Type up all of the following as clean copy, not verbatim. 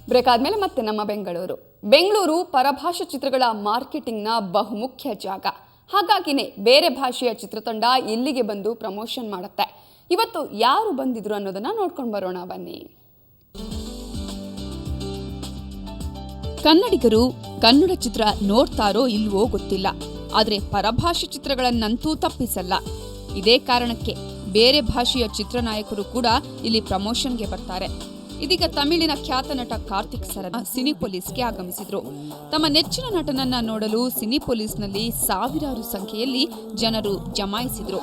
Break ಆದಮೇಲೆ ಮತ್ತೆ ನಮ್ಮ ಬೆಂಗಳೂರು ಪರಭಾಷಾ ಚಿತ್ರಗಳ ಮಾರ್ಕೆಟಿಂಗ್ನ ಬಹುಮುಖ್ಯ ಜಾಗ. ಹಾಗಾಗಿನೇ ಬೇರೆ ಭಾಷೆಯ ಚಿತ್ರತಂಡ ಇಲ್ಲಿಗೆ ಬಂದು ಪ್ರಮೋಷನ್ ಮಾಡುತ್ತೆ. ಇವತ್ತು ಯಾರು ಬಂದಿದ್ರು ಅನ್ನೋದನ್ನ ನೋಡ್ಕೊಂಡು ಬರೋಣ ಬನ್ನಿ. ಕನ್ನಡಿಗರು ಕನ್ನಡ ಚಿತ್ರ ನೋಡ್ತಾರೋ ಇಲ್ವೋ ಗೊತ್ತಿಲ್ಲ, ಆದರೆ ಪರಭಾಷೆ ಚಿತ್ರಗಳನ್ನಂತೂ ತಪ್ಪಿಸಲ್ಲ. ಇದೇ ಕಾರಣಕ್ಕೆ ಬೇರೆ ಭಾಷೆಯ ಚಿತ್ರನಾಯಕರು ಕೂಡ ಇಲ್ಲಿ ಪ್ರಮೋಷನ್ಗೆ ಬರ್ತಾರೆ. ಇದೀಗ ತಮಿಳಿನ ಖ್ಯಾತ ನಟ ಕಾರ್ತಿಕ್ ಸರನ್ ಸಿನಿಪೊಲೀಸ್ಗೆ ಆಗಮಿಸಿದ್ರು. ತಮ್ಮ ನೆಚ್ಚಿನ ನಟನನ್ನ ನೋಡಲು ಸಿನಿಪೊಲೀಸ್ನಲ್ಲಿ ಸಾವಿರಾರು ಸಂಖ್ಯೆಯಲ್ಲಿ ಜನರು ಜಮಾಯಿಸಿದ್ರು.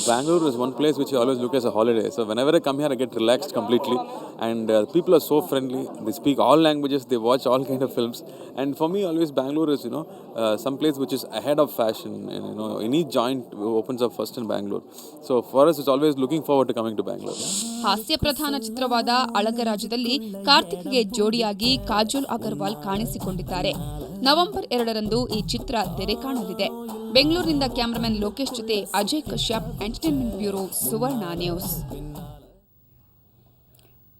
Bangalore is one place which I always look as a holiday. So whenever I come here, I get relaxed completely. And people are so friendly. They speak all languages. They watch all kind of films. And for me, always Bangalore is, some place which is ahead of fashion. And, any joint opens up first in Bangalore. So for us, it's always looking forward to coming to Bangalore. ಹಾಸ್ಯ ಪ್ರಧಾನ ಚಿತ್ರವಾದ ಅಳಗರಾಜದಲ್ಲಿ ಕಾರ್ತಿಕ್ಗೆ ಜೋಡಿಯಾಗಿ ಕಾಜೋಲ್ ಅಗರ್ವಾಲ್ ಕಾಣಿಸಿಕೊಂಡಿದ್ದಾರೆ. November 2ರಂದು ಈ ಚಿತ್ರ ತೆರೆ ಕಾಣಲಿದೆ. ಬೆಂಗಳೂರಿನಿಂದ cameraman Lokesh ಜೊತೆ Ajay Kashyap, entertainment bureau, ಸುವರ್ಣ news.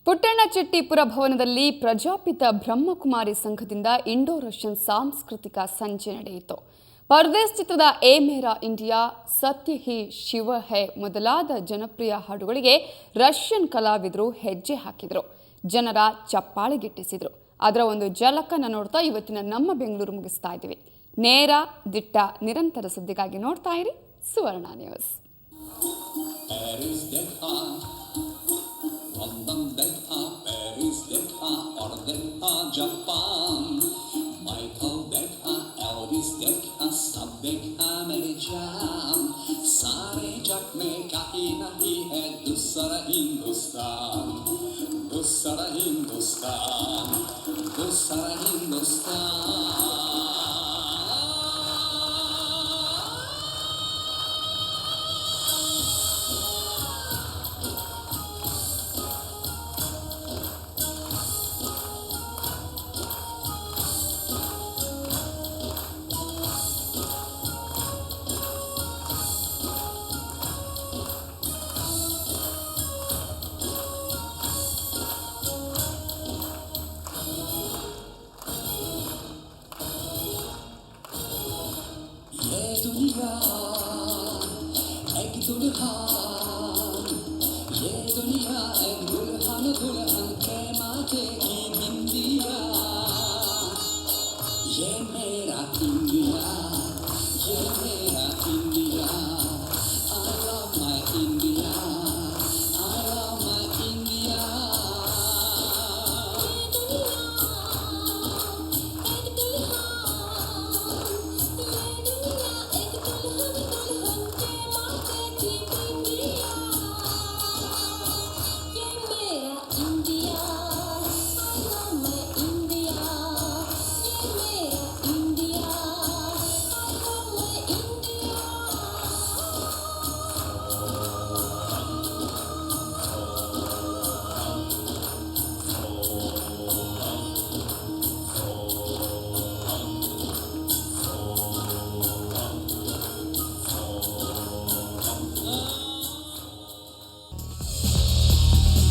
ಪುಟ್ಟಣ್ಣಚೆಟ್ಟಿಪುರ ಭವನದಲ್ಲಿ ಪ್ರಜಾಪಿತ ಬ್ರಹ್ಮಕುಮಾರಿ ಸಂಘದಿಂದ Indo Russian ಸಾಂಸ್ಕೃತಿಕ ಸಂಜೆ ನಡೆಯಿತು. ಪರದೇಶ್ ಚಿತ್ರದ ಎ ಮೇರಾ ಇಂಡಿಯಾ, ಸತ್ಯ ಹಿ ಶಿವ ಹೈ ಮೊದಲಾದ ಜನಪ್ರಿಯ ಹಾಡುಗಳಿಗೆ ರಷ್ಯನ್ ಕಲಾವಿದರು ಹೆಜ್ಜೆ ಹಾಕಿದರು. ಜನರ ಚಪ್ಪಾಳೆ ಗಿಟ್ಟಿಸಿದ್ರು. ಅದರ ಒಂದು ಝಲಕನ್ನು ನೋಡ್ತಾ ಇವತ್ತಿನ ನಮ್ಮ ಬೆಂಗಳೂರು ಮುಗಿಸ್ತಾ ಇದ್ದೀವಿ. ನೇರ, ದಿಟ್ಟ, ನಿರಂತರ ಸುದ್ದಿಗಾಗಿ ನೋಡ್ತಾ ಇರಿ ಸುವರ್ಣ ನ್ಯೂಸ್. दुनिया एक दुल्हा